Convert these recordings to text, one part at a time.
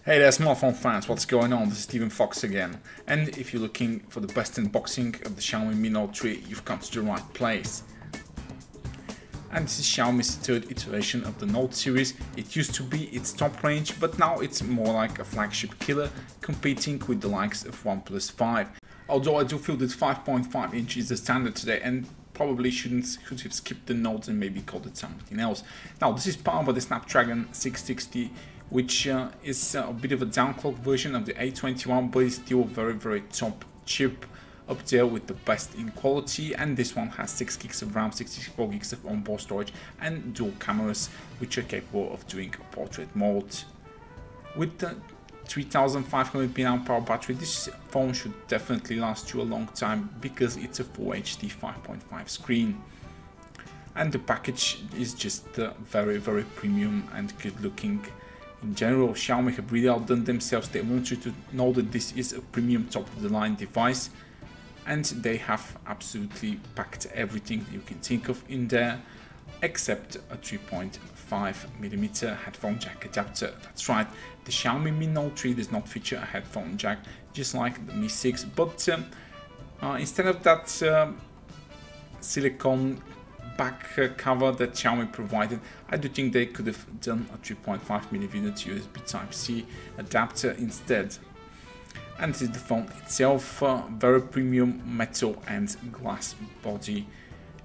Hey there smartphone fans, what's going on? This is Steven Fox again. And if you're looking for the best unboxing of the Xiaomi Mi Note 3, you've come to the right place. And this is Xiaomi's third iteration of the Note series. It used to be its top range, but now it's more like a flagship killer, competing with the likes of OnePlus 5. Although I do feel that 5.5 inch is the standard today and probably should have skipped the Note and maybe called it something else. Now this is powered by the Snapdragon 660, which is a bit of a downclock version of the A21, but it's still very top chip, up there with the best in quality. And this one has 6 gigs of RAM, 64 gigs of onboard storage and dual cameras, which are capable of doing a portrait mode. With the 3500 mAh battery, this phone should definitely last you a long time because it's a Full HD 5.5 screen. And the package is just very premium and good looking. In general, Xiaomi have really outdone themselves. They want you to know that this is a premium top of the line device, and they have absolutely packed everything you can think of in there, except a 3.5mm headphone jack adapter. That's right, the Xiaomi Mi Note 3 does not feature a headphone jack, just like the Mi 6, but instead of that silicone back cover that Xiaomi provided, I do think they could have done a 3.5mm USB Type-C adapter instead. And this is the phone itself, very premium metal and glass body.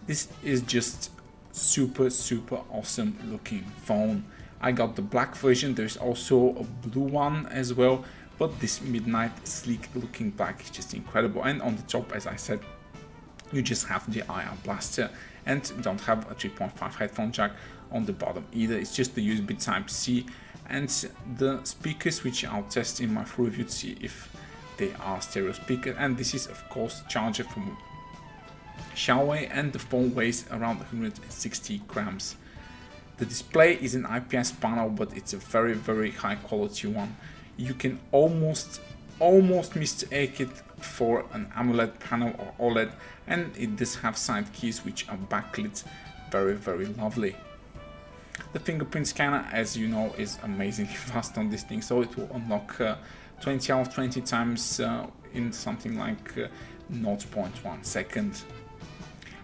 This is just super awesome looking phone. I got the black version, there's also a blue one as well, but this midnight sleek looking black is just incredible. And on the top, as I said, you just have the IR blaster and don't have a 3.5 headphone jack on the bottom either. It's just the USB Type-C and the speakers, which I'll test in my full review to see if they are stereo speakers. And this is of course charger from Xiaomi, and the phone weighs around 160 grams. The display is an IPS panel, but it's a very high quality one. You can almost mistake it for an AMOLED panel or OLED, and it does have side keys which are backlit, very lovely. The fingerprint scanner, as you know, is amazingly fast on this thing, so it will unlock 20 out of 20 times in something like 0.1 second.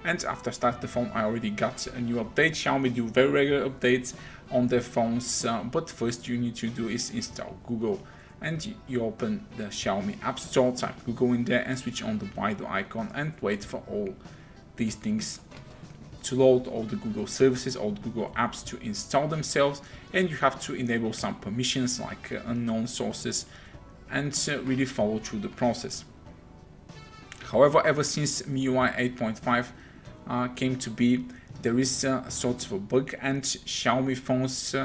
And after I started the phone, I already got a new update. Xiaomi do very regular updates on their phones, but first you need to do is install Google. And you open the Xiaomi App Store, type Google in there and switch on the Baidu icon and wait for all these things to load, all the Google services, all the Google apps to install themselves. And you have to enable some permissions like unknown sources and really follow through the process. However, ever since MIUI 8.5 came to be, there is a sort of a bug, and Xiaomi phones,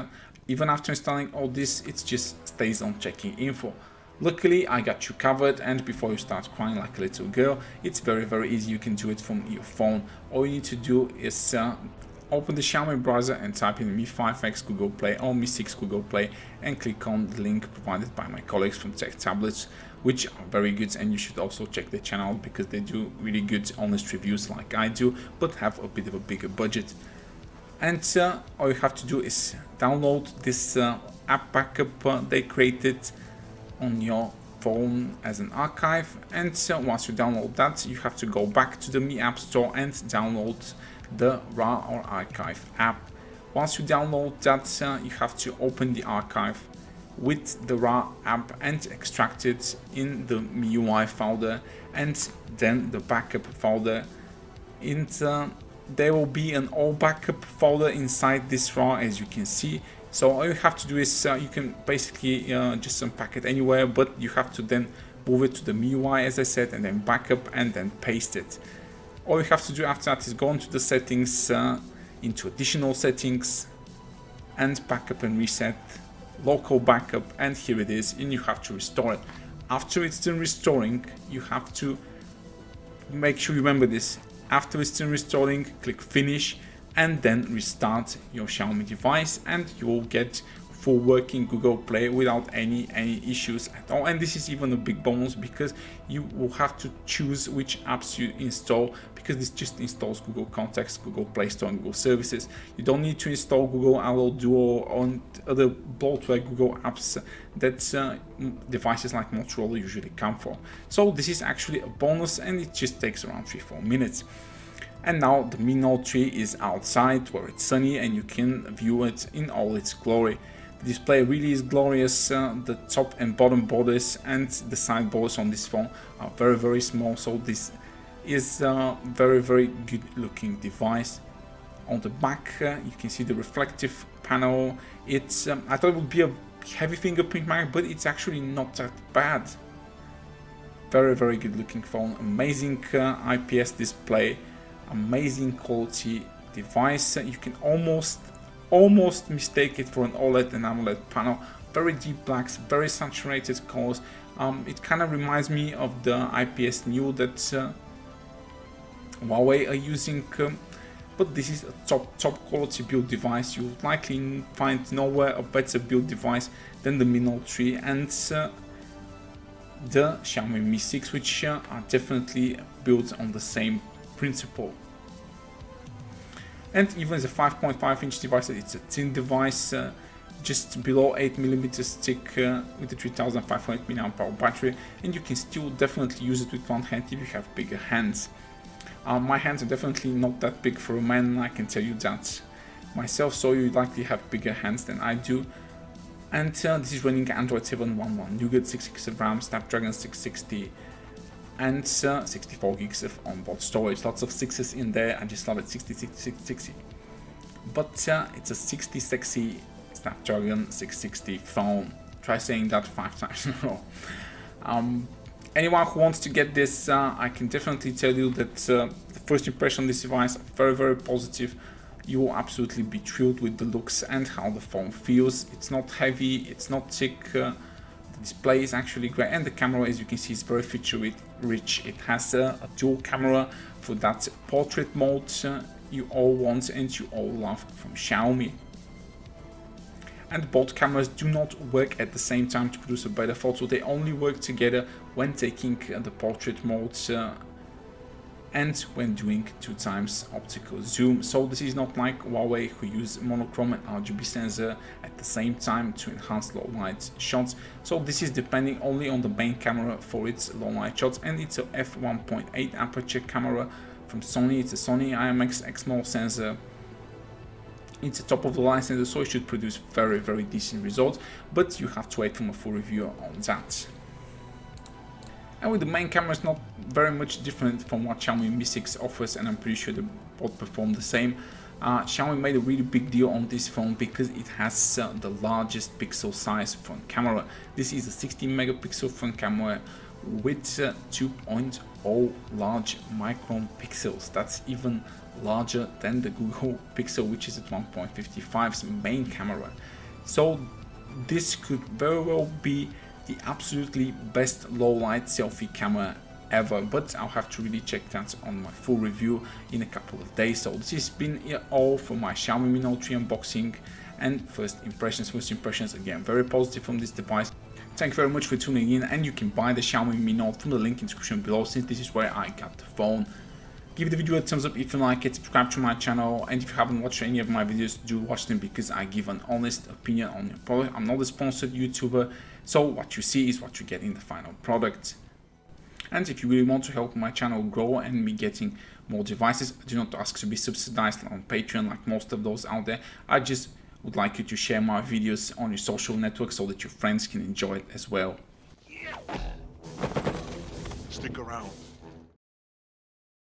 even after installing all this, it just stays on checking info. Luckily, I got you covered, and before you start crying like a little girl, it's very easy. You can do it from your phone. All you need to do is open the Xiaomi browser and type in Mi 5X Google Play or Mi 6 Google Play and click on the link provided by my colleagues from Tech Tablets, which are very good, and you should also check their channel because they do really good honest reviews like I do, but have a bit of a bigger budget. And all you have to do is download this app backup they created on your phone as an archive. And once you download that, you have to go back to the Mi App Store and download the RAR or archive app. Once you download that, you have to open the archive with the RAR app and extract it in the MIUI folder and then the backup folder. There will be an all backup folder inside this RAR, as you can see. So all you have to do is you can basically just unpack it anywhere, but you have to then move it to the MIUI, as I said, and then backup and then paste it. All you have to do after that is go into the settings, into additional settings, and backup and reset, local backup, and here it is, and you have to restore it. After it's done restoring, you have to make sure you remember this. After it's done restoring, click finish and then restart your Xiaomi device, and you will get full working Google Play without any issues at all. And this is even a big bonus because you will have to choose which apps you install, because this just installs Google Contacts, Google Play Store and Google Services. You don't need to install Google Allo Duo or other bloatware Google apps that devices like Motorola usually come for. So this is actually a bonus, and it just takes around 3-4 minutes. And now the Mi Note 3 is outside where it's sunny and you can view it in all its glory. The display really is glorious. The top and bottom borders and the side borders on this phone are very small, so this is a very good looking device. On the back you can see the reflective panel. It's I thought it would be a heavy fingerprint mark, but it's actually not that bad. Very good looking phone, amazing IPS display, amazing quality device. You can almost mistake it for an OLED and AMOLED panel. Very deep blacks, very saturated colors. It kind of reminds me of the IPS Neo that Huawei are using, but this is a top quality build device. You would likely find nowhere a better build device than the Mi Note 3 and the Xiaomi Mi 6, which are definitely built on the same principle. And even as a 5.5-inch device, it's a thin device, just below 8mm thick, with a 3500 mAh battery, and you can still definitely use it with one hand if you have bigger hands. My hands are definitely not that big for a man, I can tell you that myself, so you likely have bigger hands than I do. And this is running Android 7.1.1 Nougat, 6GB of RAM, Snapdragon 660, and 64 gigs of onboard storage. Lots of 6s in there. I just love it. 60. But it's a 60 sexy Snapdragon 660 phone. Try saying that 5 times in a row. Anyone who wants to get this, I can definitely tell you that the first impression of this device very positive. You will absolutely be thrilled with the looks and how the phone feels. It's not heavy, it's not thick. The display is actually great, and the camera, as you can see, is very feature rich. It has a dual camera for that portrait mode you all want and you all love from Xiaomi. And both cameras do not work at the same time to produce a better photo. They only work together when taking the portrait mode and when doing 2x optical zoom. So this is not like Huawei, who use monochrome and RGB sensor at the same time to enhance low light shots. So this is depending only on the main camera for its low light shots, and it's a f1.8 aperture camera from Sony. It's a Sony IMX Exmor sensor. It's a top of the line sensor, so it should produce very decent results, but you have to wait for a full review on that. And with the main camera, it's not very much different from what Xiaomi Mi 6 offers, and I'm pretty sure they both perform the same. Xiaomi made a really big deal on this phone because it has the largest pixel size front camera. This is a 16 megapixel front camera with 2.0 large micron pixels. That's even larger than the Google Pixel, which is at 1.55's main camera. So this could very well be the absolutely best low light selfie camera ever, but I'll have to really check that on my full review in a couple of days. So this has been all for my Xiaomi Mi Note 3 unboxing and first impressions. Again, very positive from this device. Thank you very much for tuning in, and you can buy the Xiaomi Mi Note from the link in the description below, since this is where I got the phone. Give the video a thumbs up if you like it, subscribe to my channel, and if you haven't watched any of my videos, do watch them because I give an honest opinion on your product. I'm not a sponsored YouTuber, so what you see is what you get in the final product. And if you really want to help my channel grow and me getting more devices, I do not ask to be subsidized on Patreon like most of those out there. I just would like you to share my videos on your social network so that your friends can enjoy it as well. Stick around.